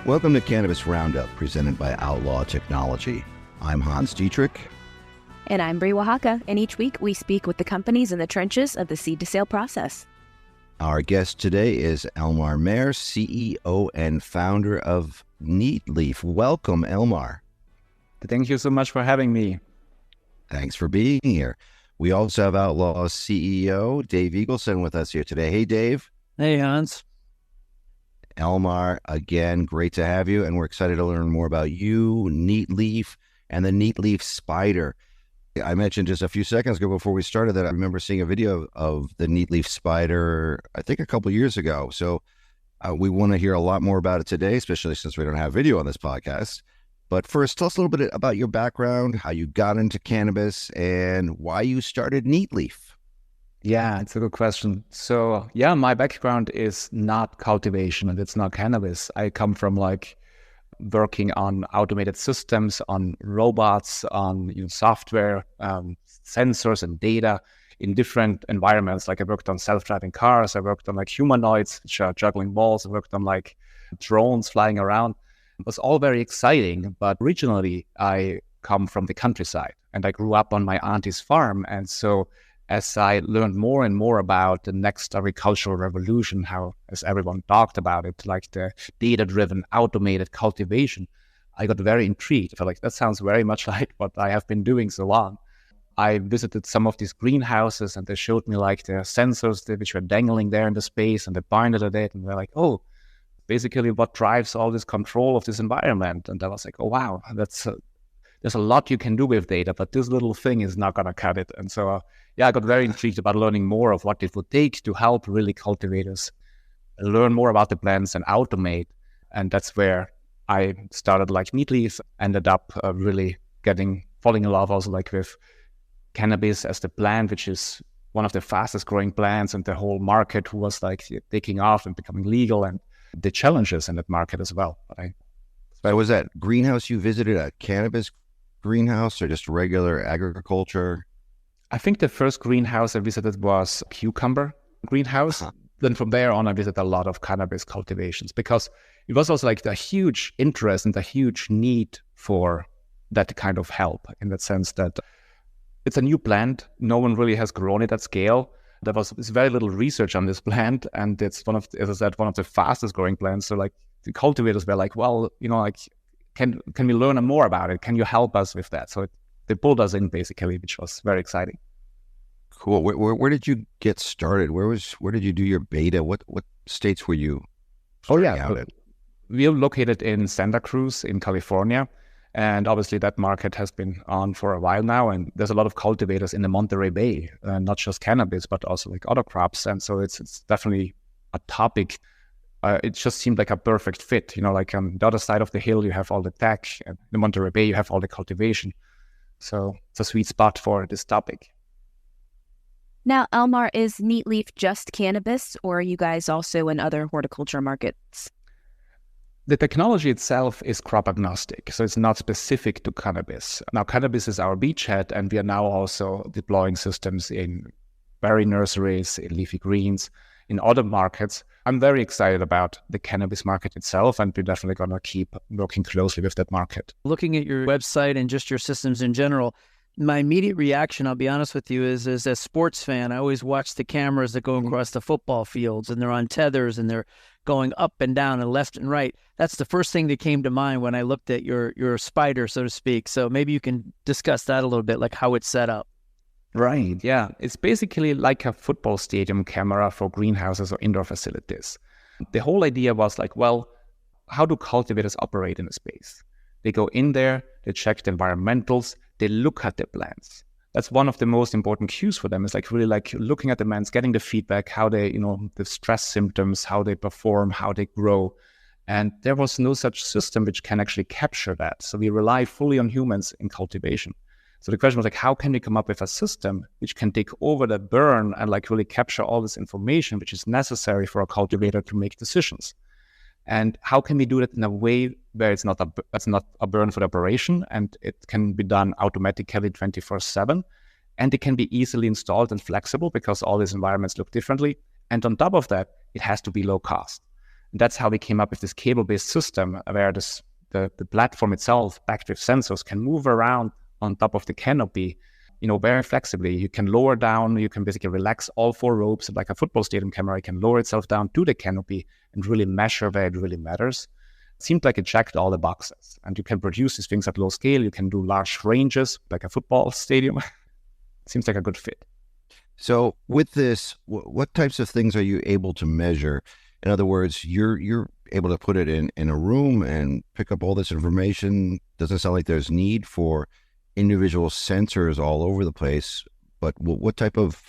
Welcome to Cannabis Roundup, presented by Outlaw Technology. I'm Hans Dietrich. And I'm Brie Oaxaca, and each week we speak with the companies in the trenches of the seed-to-sale process. Our guest today is Elmar Nair, CEO and founder of Neatleaf. Welcome, Elmar. Thank you so much for having me. Thanks for being here. We also have Outlaw CEO Dave Eagleson with us here today. Hey, Dave. Hey, Hans. Elmar, again, great to have you, and we're excited to learn more about you, Neatleaf, and the Neatleaf Spider. I mentioned just a few seconds ago before we started that I remember seeing a video of the Neatleaf Spider, I think a couple years ago. So we want to hear a lot more about it today, especially since we don't have video on this podcast. But first, tell us a little bit about your background, how you got into cannabis, and why you started Neatleaf. Yeah, it's a good question. So my background is not cultivation and it's not cannabis. I come from working on automated systems, on robots, on software, sensors and data in different environments. Like I worked on self-driving cars, I worked on humanoids which are juggling balls, I worked on drones flying around. It was all very exciting, but originally I come from the countryside and I grew up on my auntie's farm. And so as I learned more and more about the next agricultural revolution, how, as everyone talked about it, like the data-driven, automated cultivation, I got very intrigued. I felt like that sounds very much like what I have been doing so long. I visited some of these greenhouses and they showed me the sensors which were dangling there in the space, and they pointed at it and they're like, oh, basically what drives all this control of this environment. And I was like, oh, wow, there's a lot you can do with data, but this little thing is not going to cut it. And so, I got very intrigued about learning more of what it would take to help really cultivators learn more about the plants and automate. And that's where I started Neatleaf, ended up really falling in love also with cannabis as the plant, which is one of the fastest growing plants, and the whole market was taking off and becoming legal, and the challenges in that market as well. So was that greenhouse you visited a cannabis greenhouse or just regular agriculture? I think the first greenhouse I visited was cucumber greenhouse. Uh-huh. Then from there on, I visited a lot of cannabis cultivations because it was also the huge interest and the huge need for that kind of help, in that sense that it's a new plant. No one really has grown it at scale. There's very little research on this plant, and it's as I said, one of the fastest growing plants. So the cultivators were well, can we learn more about it? Can you help us with that? So they pulled us in basically, which was very exciting. Cool. Where did you get started? Where did you do your beta? What states were you? We are located in Santa Cruz in California, and obviously that market has been on for a while now. And there's a lot of cultivators in the Monterey Bay, not just cannabis, but also other crops. And so it's definitely a topic. It just seemed like a perfect fit. On the other side of the hill, you have all the tech, and in the Monterey Bay, you have all the cultivation. So it's a sweet spot for this topic. Now, Elmar, is Neatleaf just cannabis, or are you guys also in other horticulture markets? The technology itself is crop agnostic, so it's not specific to cannabis. Now, cannabis is our beachhead, and we are now also deploying systems in berry nurseries, in leafy greens, in other markets. I'm very excited about the cannabis market itself, and we're definitely going to keep working closely with that market. Looking at your website and just your systems in general, my immediate reaction, I'll be honest with you, is as a sports fan, I always watch the cameras that go across the football fields, and they're on tethers, and they're going up and down and left and right. That's the first thing that came to mind when I looked at your spider, so to speak. So maybe you can discuss that a little bit, how it's set up. Right, yeah. It's basically like a football stadium camera for greenhouses or indoor facilities. The whole idea was how do cultivators operate in a space? They go in there, they check the environmentals, they look at the plants. That's one of the most important cues for them, is really looking at the plants, getting the feedback, how they, the stress symptoms, how they perform, how they grow. And there was no such system which can actually capture that. So we rely fully on humans in cultivation. So the question was how can we come up with a system which can take over the burn and really capture all this information which is necessary for a cultivator to make decisions? And how can we do that in a way where it's not a burn for the operation, and it can be done automatically 24/7, and it can be easily installed and flexible because all these environments look differently. And on top of that, it has to be low cost. That's how we came up with this cable-based system where the platform itself, backed with sensors, can move around on top of the canopy, very flexibly. You can lower down, you can basically relax all 4 ropes. Like a football stadium camera, you can lower itself down to the canopy and really measure where it really matters. It seemed like it checked all the boxes. And you can produce these things at low scale. You can do large ranges, like a football stadium. Seems like a good fit. So with this, what types of things are you able to measure? In other words, you're able to put it in a room and pick up all this information. Doesn't sound like there's need for individual sensors all over the place, but what type of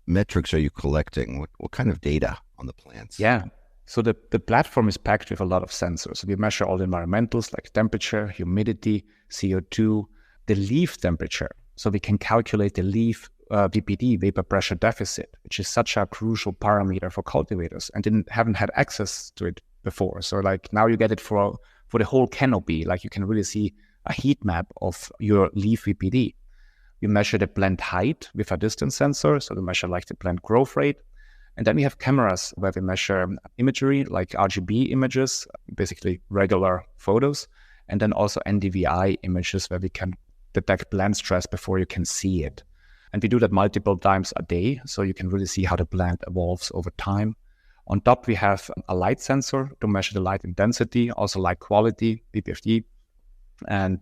metrics are you collecting? What kind of data on the plants? Yeah. So the platform is packed with a lot of sensors. So we measure all the environmentals like temperature, humidity, CO2, the leaf temperature. So we can calculate the leaf VPD, vapor pressure deficit, which is such a crucial parameter for cultivators, and haven't had access to it before. So like now you get it for the whole canopy. Like you can really see a heat map of your leaf VPD. We measure the plant height with a distance sensor. So we measure like the plant growth rate. And then we have cameras where we measure imagery, like RGB images, basically regular photos. And then also NDVI images where we can detect plant stress before you can see it. And we do that multiple times a day. So you can really see how the plant evolves over time. On top, we have a light sensor to measure the light intensity, also light quality, BPFD. And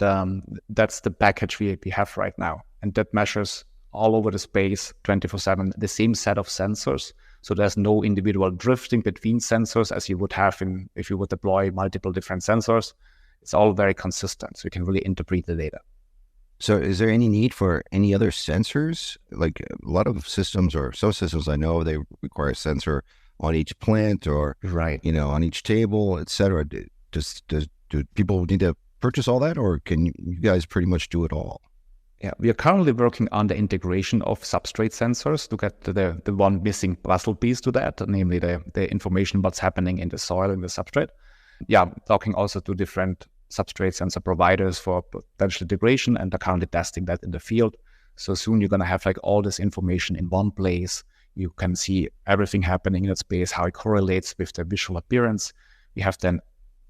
that's the package we have right now. And that measures all over the space 24/7, the same set of sensors. So there's no individual drifting between sensors as you would have if you would deploy multiple different sensors. It's all very consistent. So you can really interpret the data. So is there any need for any other sensors? Like a lot of systems, or some systems I know, they require a sensor on each plant or, right, on each table, et cetera. Do people need to purchase all that, or can you guys pretty much do it all? Yeah, we are currently working on the integration of substrate sensors to get to the one missing puzzle piece to that, namely the information about what's happening in the soil and the substrate. Yeah, talking also to different substrate sensor providers for potential integration, and are currently testing that in the field. So soon you're going to have like all this information in one place. You can see everything happening in that space, how it correlates with the visual appearance. We have then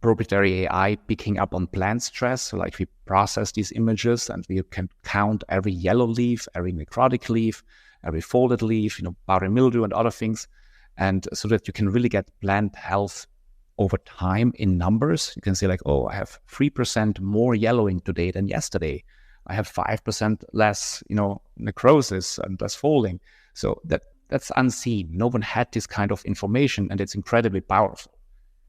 proprietary AI picking up on plant stress. So like we process these images and we can count every yellow leaf, every necrotic leaf, every folded leaf, powdery mildew and other things. And so that you can really get plant health over time in numbers. You can say like, oh, I have 3% more yellowing today than yesterday. I have 5% less, necrosis and less folding. So that's unseen. No one had this kind of information, and it's incredibly powerful.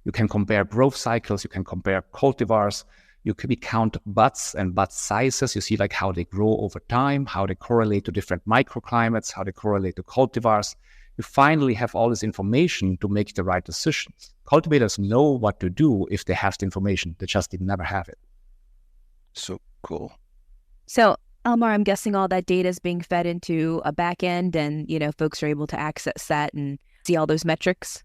You can compare growth cycles, you can compare cultivars, you can count buds and bud sizes. You see like how they grow over time, how they correlate to different microclimates, how they correlate to cultivars. You finally have all this information to make the right decisions. Cultivators know what to do if they have the information. They just did never have it. So cool. So Elmar, I'm guessing all that data is being fed into a back end, and folks are able to access that and see all those metrics.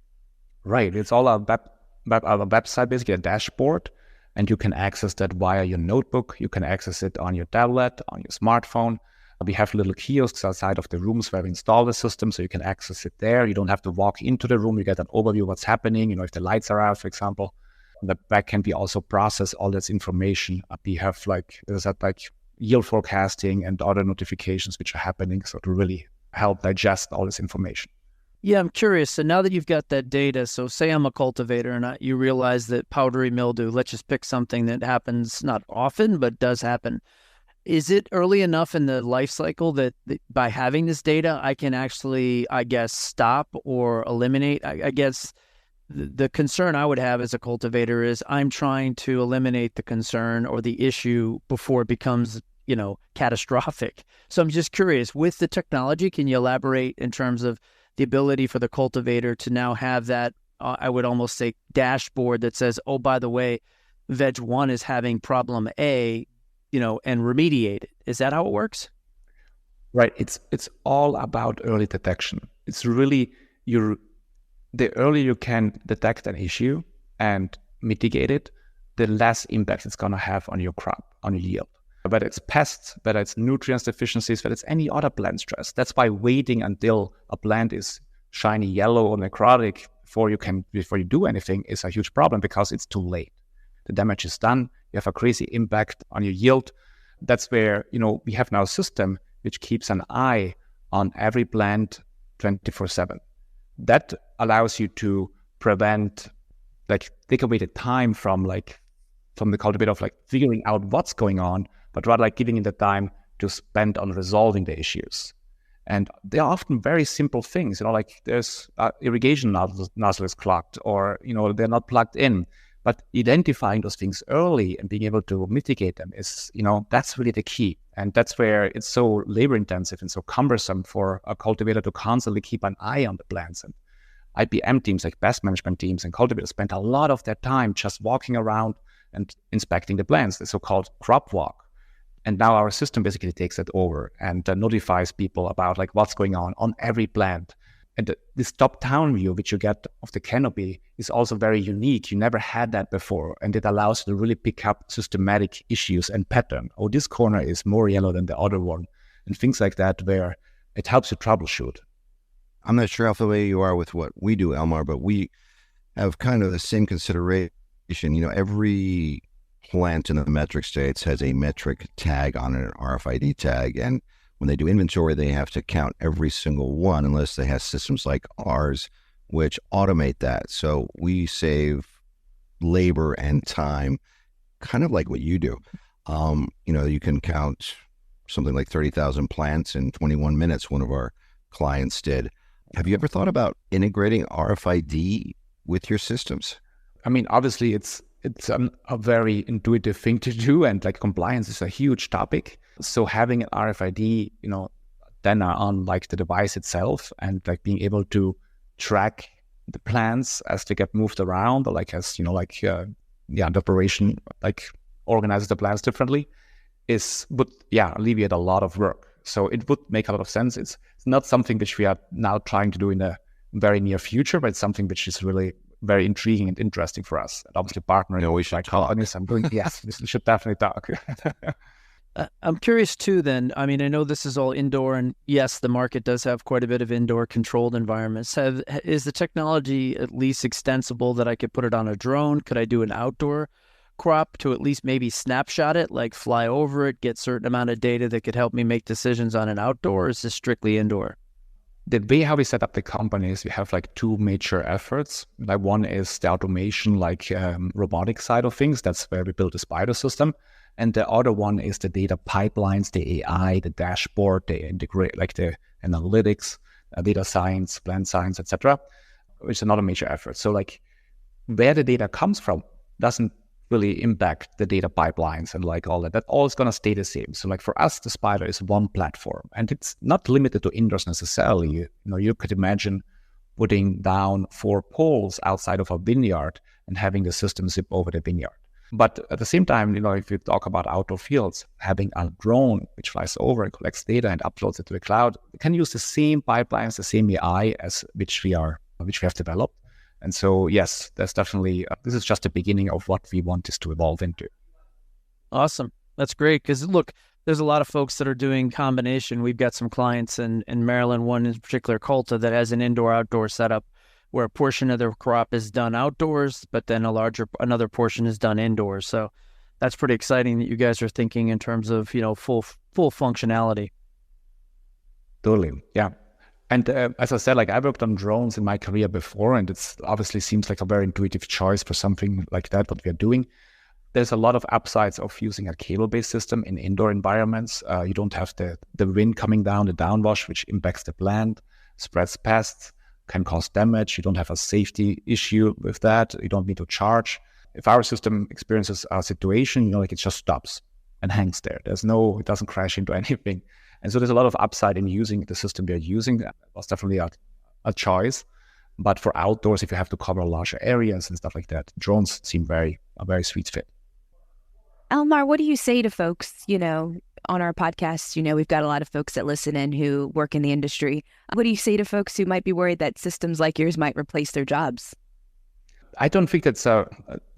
Right. It's all our website, basically a dashboard, and you can access that via your notebook. You can access it on your tablet, on your smartphone. We have little kiosks outside of the rooms where we install the system, so you can access it there. You don't have to walk into the room. You get an overview of what's happening, if the lights are out, for example. On the back end, we also process all this information. We have there's yield forecasting and other notifications which are happening, so to really help digest all this information. Yeah, I'm curious. So now that you've got that data, so say I'm a cultivator and you realize that powdery mildew, let's just pick something that happens not often, but does happen. Is it early enough in the life cycle that by having this data, I can actually, stop or eliminate? I guess the concern I would have as a cultivator is I'm trying to eliminate the concern or the issue before it becomes, catastrophic. So I'm just curious, with the technology, can you elaborate in terms of the ability for the cultivator to now have that, I would almost say, dashboard that says, oh, by the way, veg 1 is having problem A, and remediate it. Is that how it works? Right. It's all about early detection. It's really the earlier you can detect an issue and mitigate it, the less impact it's going to have on your crop, on your yield. Whether it's pests, whether it's nutrients deficiencies, whether it's any other plant stress. That's why waiting until a plant is shiny yellow or necrotic before you do anything is a huge problem because it's too late. The damage is done. You have a crazy impact on your yield. That's where, we have now a system which keeps an eye on every plant 24/7. That allows you to prevent, take away the time from the cultivator of figuring out what's going on, but rather giving it the time to spend on resolving the issues. And they're often very simple things, there's irrigation nozzle is clogged, or, they're not plugged in. But identifying those things early and being able to mitigate them is, that's really the key. And that's where it's so labor intensive and so cumbersome for a cultivator to constantly keep an eye on the plants. And IPM teams, like pest management teams and cultivators, spend a lot of their time just walking around and inspecting the plants, the so-called crop walk. And now our system basically takes it over and notifies people about what's going on every plant. And this top-down view, which you get of the canopy, is also very unique. You never had that before. And it allows you to really pick up systematic issues and pattern. Oh, this corner is more yellow than the other one. And things like that, where it helps you troubleshoot. I'm not sure how familiar you are with what we do, Elmar, but we have kind of the same consideration. Every plant in the metric states has a metric tag on it, an RFID tag. And when they do inventory, they have to count every single one unless they have systems like ours, which automate that. So we save labor and time, kind of like what you do. You can count something like 30,000 plants in 21 minutes, one of our clients did. Have you ever thought about integrating RFID with your systems? I mean, obviously, it's a very intuitive thing to do, and compliance is a huge topic. So having an RFID, then on the device itself, and being able to track the plants as they get moved around, or as the operation organizes the plants differently, would alleviate a lot of work. So it would make a lot of sense. It's not something which we are now trying to do in the very near future, but it's something which is really very intriguing and interesting for us. And obviously partnering we should talk. Yes, we should definitely talk. I'm curious too then, I mean, I know this is all indoor, and yes, the market does have quite a bit of indoor controlled environments. Is the technology at least extensible that I could put it on a drone? Could I do an outdoor crop to at least maybe snapshot it, fly over it, get certain amount of data that could help me make decisions on an outdoor, or is this strictly indoor? The way how we set up the company is we have two major efforts. One is the automation, robotic side of things. That's where we build the Spyder system. And the other one is the data pipelines, the AI, the dashboard, the integrate, the analytics, data science, plant science, etc., which is another major effort. So where the data comes from doesn't really impact the data pipelines and all that. That all is going to stay the same. So for us, the Spyder is one platform, and it's not limited to indoors necessarily. You could imagine putting down 4 poles outside of a vineyard and having the system zip over the vineyard. But at the same time, if you talk about outdoor fields, having a drone which flies over and collects data and uploads it to the cloud, it can use the same pipelines, the same AI as which we have developed. And so, yes, there's definitely, this is just the beginning of what we want this to evolve into. Awesome. That's great. Because look, there's a lot of folks that are doing combination. We've got some clients in Maryland, one in particular, Culta, that has an indoor-outdoor setup where a portion of their crop is done outdoors, but then another portion is done indoors. So that's pretty exciting that you guys are thinking in terms of, full functionality. Totally. Yeah. And as I said, I worked on drones in my career before, and it's obviously seems like a very intuitive choice for something like that, what we are doing. There's a lot of upsides of using a cable-based system in indoor environments. You don't have the wind coming down, the downwash, which impacts the plant, spreads pests, can cause damage. You don't have a safety issue with that. You don't need to charge. If our system experiences a situation, it just stops and hangs there. It doesn't crash into anything. And so there's a lot of upside in using the system we are using. That was definitely a choice. But for outdoors, if you have to cover larger areas and stuff like that, drones seem a very sweet fit. Elmar, what do you say to folks, on our podcast? We've got a lot of folks that listen in who work in the industry. What do you say to folks who might be worried that systems like yours might replace their jobs? I don't think that's a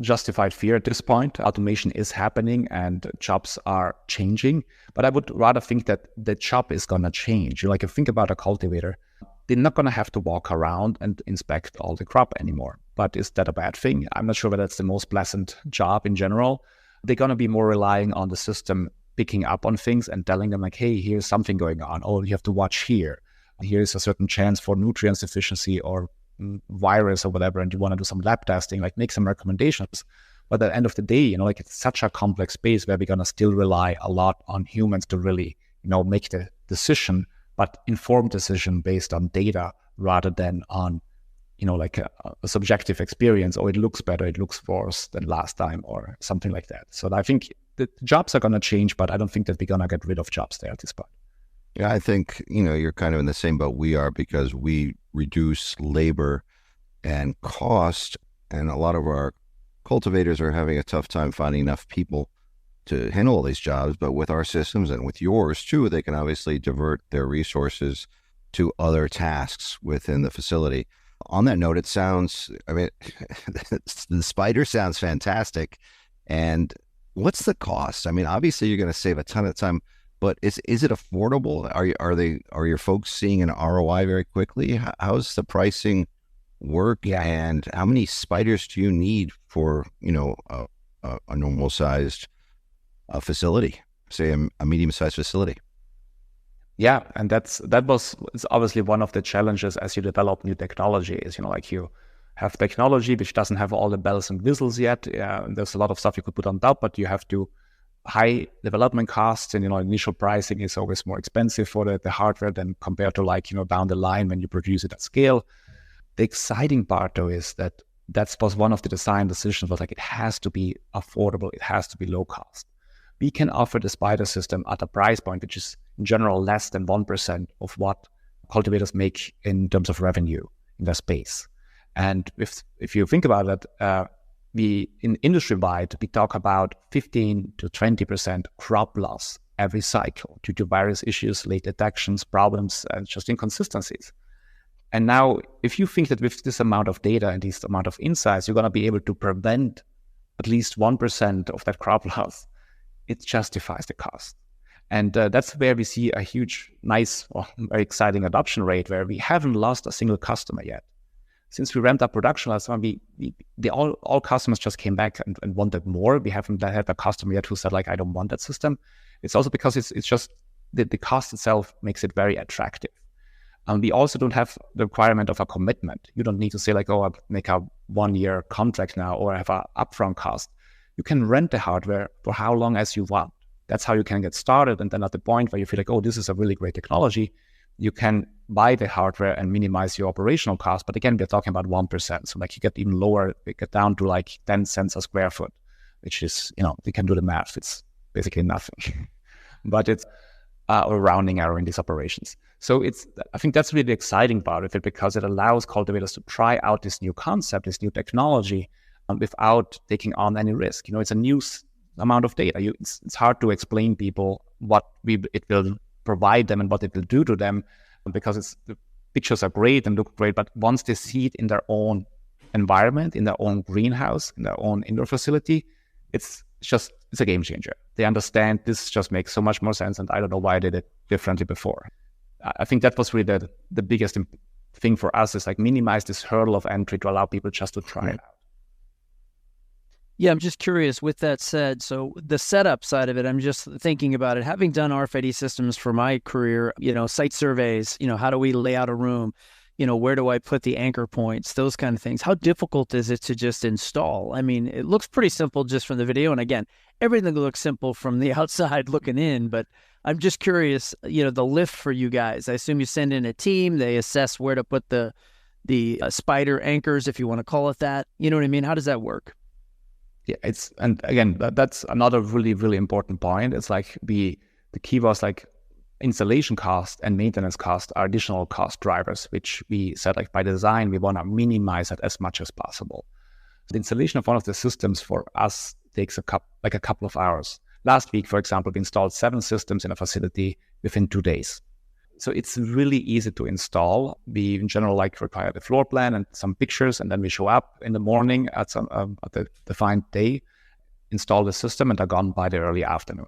justified fear at this point. Automation is happening and jobs are changing, but I would rather think that the job is going to change. If you think about a cultivator, they're not going to have to walk around and inspect all the crop anymore. But is that a bad thing? I'm not sure whether that's the most pleasant job in general. They're going to be more relying on the system picking up on things and telling them like, hey, here's something going on. Oh, you have to watch here. Here's a certain chance for nutrients deficiency or virus or whatever, and you want to do some lab testing, like make some recommendations. But at the end of the day, like it's such a complex space where we're going to still rely a lot on humans to really, make the decision, but informed decision based on data rather than on, like a subjective experience. Oh, it looks better, it looks worse than last time or something like that. So I think the jobs are going to change, but I don't think that we're going to get rid of jobs there at this point. Yeah, I think, you're kind of in the same boat we are, because we reduce labor and cost, and a lot of our cultivators are having a tough time finding enough people to handle all these jobs. But with our systems and with yours too, they can obviously divert their resources to other tasks within the facility. On that note, it sounds, the Spyder sounds fantastic. And what's the cost? Obviously you're going to save a ton of time, but is it affordable? Are your folks seeing an ROI very quickly? How's the pricing work? Yeah. And how many spiders do you need for, a normal sized facility, say a medium sized facility? Yeah, and it's obviously one of the challenges as you develop new technology is, like you have technology which doesn't have all the bells and whistles yet. There's a lot of stuff you could put on top, but you have to high development costs, and initial pricing is always more expensive for the hardware than compared to down the line when you produce it at scale. The exciting part though is that was one of the design decisions, was like it has to be affordable, it has to be low cost. We can offer the Spyder system at a price point which is in general less than 1% of what cultivators make in terms of revenue in their space. And if you think about it, we in industry-wide, we talk about 15 to 20% crop loss every cycle due to various issues, late detections, problems, and just inconsistencies. And now, if you think that with this amount of data and this amount of insights, you're going to be able to prevent at least 1% of that crop loss, it justifies the cost. And that's where we see a huge, nice, very exciting adoption rate, where we haven't lost a single customer yet. Since we ramped up production last time, all customers just came back and wanted more. We haven't had a customer yet who said, like, I don't want that system. It's also because it's just the cost itself makes it very attractive. And we also don't have the requirement of a commitment. You don't need to say like, oh, I'll make a 1-year contract now, or I have an upfront cost. You can rent the hardware for how long as you want. That's how you can get started. And then at the point where you feel like, oh, this is a really great technology, you can buy the hardware and minimize your operational cost. But again, we're talking about 1%. So like you get even lower, we get down to like 10 cents a square foot, which is, you can do the math. It's basically nothing. But it's a rounding error in these operations. So I think that's really the exciting part of it, because it allows cultivators to try out this new concept, this new technology, without taking on any risk. It's a new amount of data. It's hard to explain people what it will provide them and what it will do to them, because the pictures are great and look great, but once they see it in their own environment, in their own greenhouse, in their own indoor facility, it's a game changer. They understand this just makes so much more sense, and I don't know why I did it differently before. I think that was really the biggest thing for us, is like minimize this hurdle of entry to allow people just to try it out. Yeah, I'm just curious, with that said, so the setup side of it, I'm just thinking about it. Having done RFID systems for my career, site surveys, how do we lay out a room? Where do I put the anchor points? Those kind of things. How difficult is it to just install? It looks pretty simple just from the video. And again, everything looks simple from the outside looking in, but I'm just curious, the lift for you guys. I assume you send in a team, they assess where to put the Spyder anchors, if you want to call it that. You know what I mean? How does that work? Yeah, and again, that's another really, really important point. It's like the key was like installation cost and maintenance cost are additional cost drivers, which we said like by design, we want to minimize it as much as possible. The installation of one of the systems for us takes a couple of hours. Last week, for example, we installed 7 systems in a facility within 2 days. So it's really easy to install. We in general require the floor plan and some pictures, and then we show up in the morning at the defined day, install the system, and are gone by the early afternoon.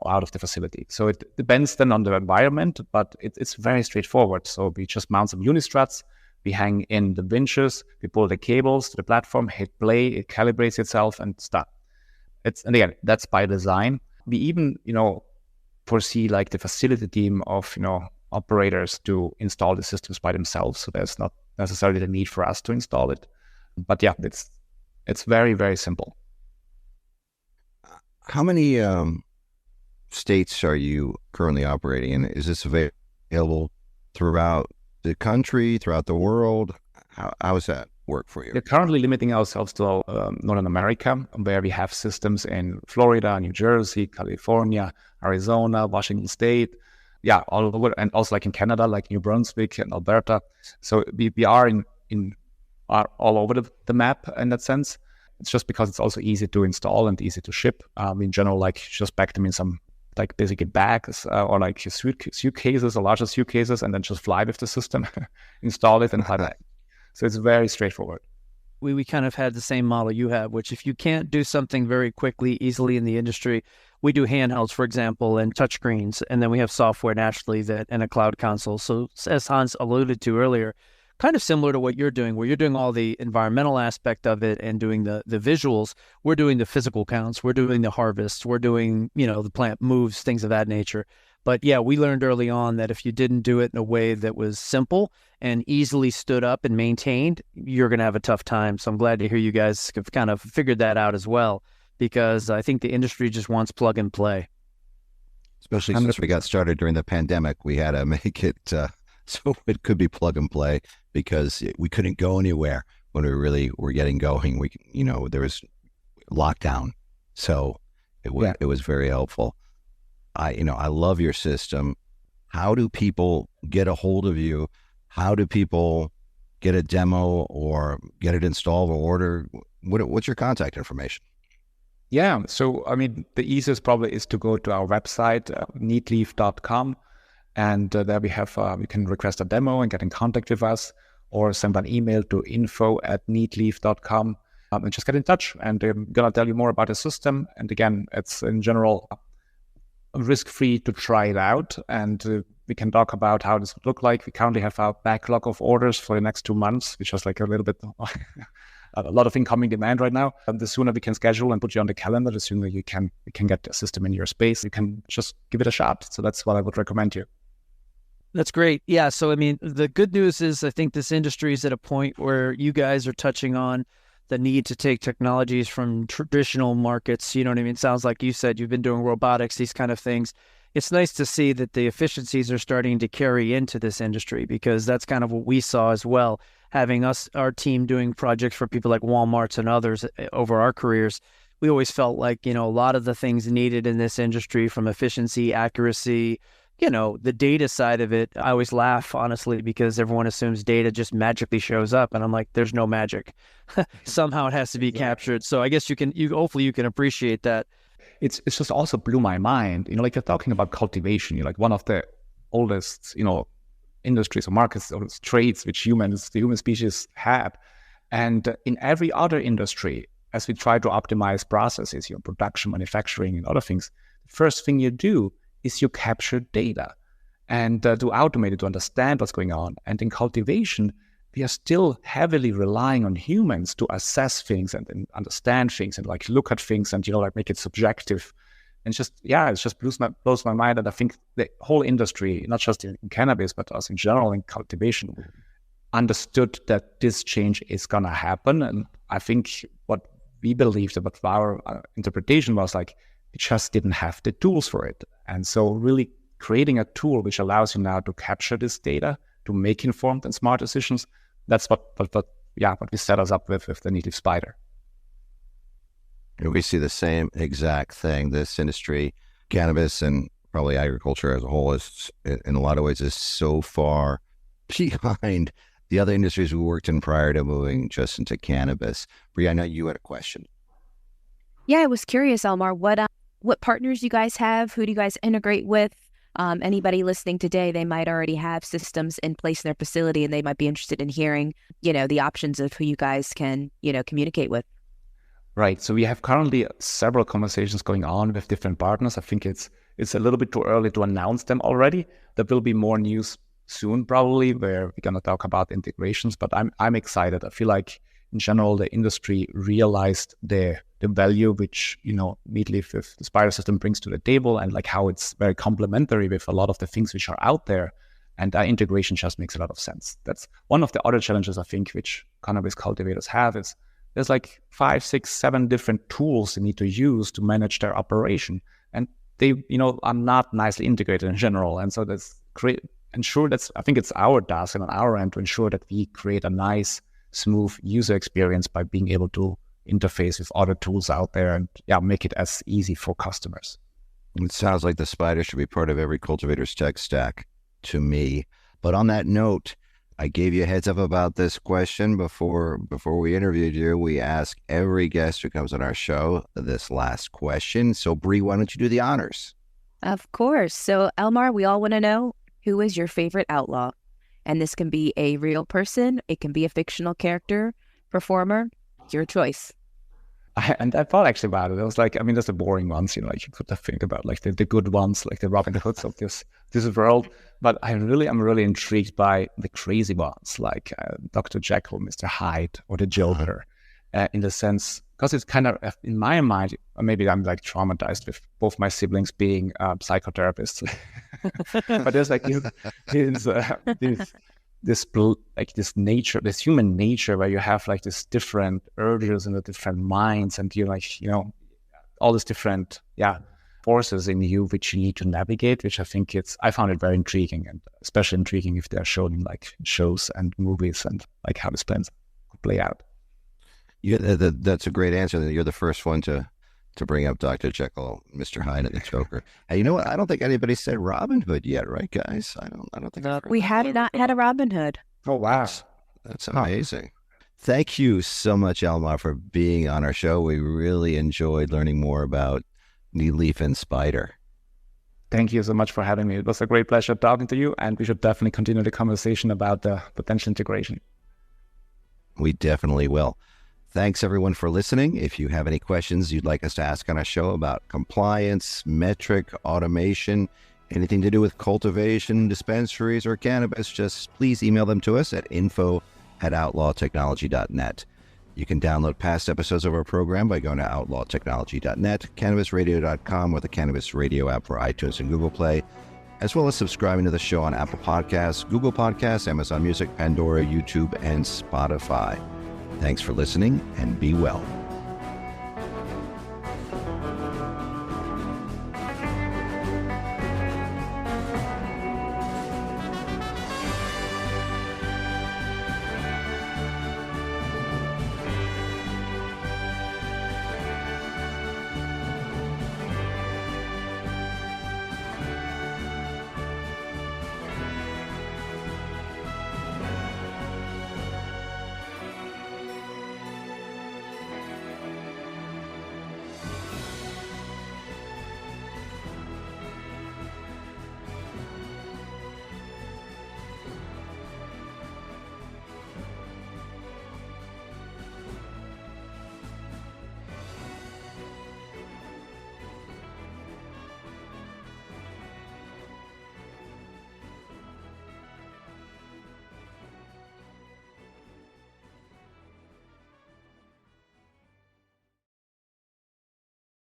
out of the facility. So it depends then on the environment, but it's very straightforward. So we just mount some unistruts, we hang in the winches, we pull the cables to the platform, hit play, it calibrates itself, and it's done. And again, that's by design. We even, foresee like the facility team of, operators to install the systems by themselves. So there's not necessarily the need for us to install it. But yeah, it's very, very simple. How many states are you currently operating in? Is this available throughout the country, throughout the world? How does that work for you? We're currently limiting ourselves to Northern America, where we have systems in Florida, New Jersey, California, Arizona, Washington State, all over, and also like in Canada, like New Brunswick and Alberta. So we are are all over the map in that sense. It's just because it's also easy to install and easy to ship. In general, like just pack them in some like basically bags or like suitcases or larger suitcases, and then just fly with the system, install it, and fly back. So it's very straightforward. We kind of had the same model you have, which if you can't do something very quickly, easily in the industry, we do handhelds, for example, and touchscreens, and then we have software naturally and a cloud console. So as Hans alluded to earlier, kind of similar to what you're doing, where you're doing all the environmental aspect of it and doing the visuals. We're doing the physical counts. We're doing the harvests. We're doing, the plant moves, things of that nature. But yeah, we learned early on that if you didn't do it in a way that was simple and easily stood up and maintained, you're going to have a tough time. So I'm glad to hear you guys have kind of figured that out as well, because I think the industry just wants plug and play. Especially since we got started during the pandemic, we had to make it so it could be plug and play, because we couldn't go anywhere when we really were getting going. There was lockdown. So it was very helpful. I love your system. How do people get a hold of you? How do people get a demo or get it installed or order? What's your contact information? Yeah. So, the easiest probably is to go to our website, neatleaf.com. And there we have, you can request a demo and get in contact with us, or send an email to info@neatleaf.com and just get in touch. And I'm going to tell you more about the system. And again, it's in general risk-free to try it out. And we can talk about how this would look like. We currently have our backlog of orders for the next 2 months, which is like a little bit, a lot of incoming demand right now. And the sooner we can schedule and put you on the calendar, the sooner you can get the system in your space. You can just give it a shot. So that's what I would recommend you. That's great. Yeah. So, the good news is I think this industry is at a point where you guys are touching on the need to take technologies from traditional markets. You know what I mean? It sounds like you said you've been doing robotics, these kind of things. It's nice to see that the efficiencies are starting to carry into this industry, because that's kind of what we saw as well. Having our team doing projects for people like Walmart's and others over our careers, we always felt like, a lot of the things needed in this industry, from efficiency, accuracy, the data side of it. I always laugh, honestly, because everyone assumes data just magically shows up. And I'm like, there's no magic. Somehow it has to be captured. So I guess hopefully you can appreciate that. It's just also blew my mind. Like you're talking about cultivation, you're like one of the oldest, industries or markets or traits which the human species have. And in every other industry, as we try to optimize processes, production, manufacturing, and other things, the first thing you do is you capture data and to automate it, to understand what's going on. And in cultivation, we are still heavily relying on humans to assess things and understand things and like look at things and, make it subjective. And it just blows my mind. And I think the whole industry, not just in cannabis, but also in general in cultivation, understood that this change is going to happen. And I think what we believed, what our interpretation was like, we just didn't have the tools for it. And so really creating a tool which allows you now to capture this data, to make informed and smart decisions, that's what we set us up with the Neatleaf Spider. And we see the same exact thing. This industry, cannabis and probably agriculture as a whole, is in a lot of ways is so far behind the other industries we worked in prior to moving just into cannabis. Bri, I know you had a question. Yeah, I was curious, Elmar, what partners you guys have? Who do you guys integrate with? Anybody listening today, they might already have systems in place in their facility, and they might be interested in hearing, the options of who you guys can, communicate with. Right. So we have currently several conversations going on with different partners. I think it's it's a little bit too early to announce them already. There will be more news soon, probably, where we're going to talk about integrations, but I'm excited. I feel like in general, the industry realized the value which, Neatleaf with the Spyder system brings to the table, and like how it's very complementary with a lot of the things which are out there. And that integration just makes a lot of sense. That's one of the other challenges I think which cannabis cultivators have is there's like 5, 6, 7 different tools they need to use to manage their operation. And they, are not nicely integrated in general. And so I think it's our task and on our end to ensure that we create a nice, smooth user experience by being able to interface with other tools out there and make it as easy for customers. It sounds like the Spyder should be part of every cultivator's tech stack to me. But on that note, I gave you a heads up about this question before we interviewed you. We ask every guest who comes on our show this last question. So Bree, why don't you do the honors? Of course. So Elmar, we all want to know, who is your favorite outlaw? And this can be a real person. It can be a fictional character, performer, your choice. I thought actually about it. I was like, there's the boring ones, like you could think about like the good ones, like the Robin Hoods of this world. But I'm really intrigued by the crazy ones, like Dr. Jekyll, Mr. Hyde, or the Joker, in the sense, because it's kind of, in my mind, maybe I'm like traumatized with both my siblings being psychotherapists. But there's like this nature, this human nature where you have like this different urges and the different minds, and you like, all these different, forces in you which you need to navigate, which I found it very intriguing, and especially intriguing if they're shown in like shows and movies and like how this plans could play out. Yeah, that's a great answer. You're the first one to bring up Dr. Jekyll, Mr. Hyde, and the Joker. Hey, you know what? I don't think anybody said Robin Hood yet, right, guys? I don't think we have not had a Robin Hood. Oh wow, that's amazing. Thank you so much, Elmar, for being on our show. We really enjoyed learning more about Neatleaf and Spyder. Thank you so much for having me. It was a great pleasure talking to you, and we should definitely continue the conversation about the potential integration. We definitely will. Thanks, everyone, for listening. If you have any questions you'd like us to ask on our show about compliance, metric, automation, anything to do with cultivation, dispensaries, or cannabis, just please email them to us at info@outlawtechnology.net. You can download past episodes of our program by going to outlawtechnology.net, cannabisradio.com, or the Cannabis Radio app for iTunes and Google Play, as well as subscribing to the show on Apple Podcasts, Google Podcasts, Amazon Music, Pandora, YouTube, and Spotify. Thanks for listening, and be well.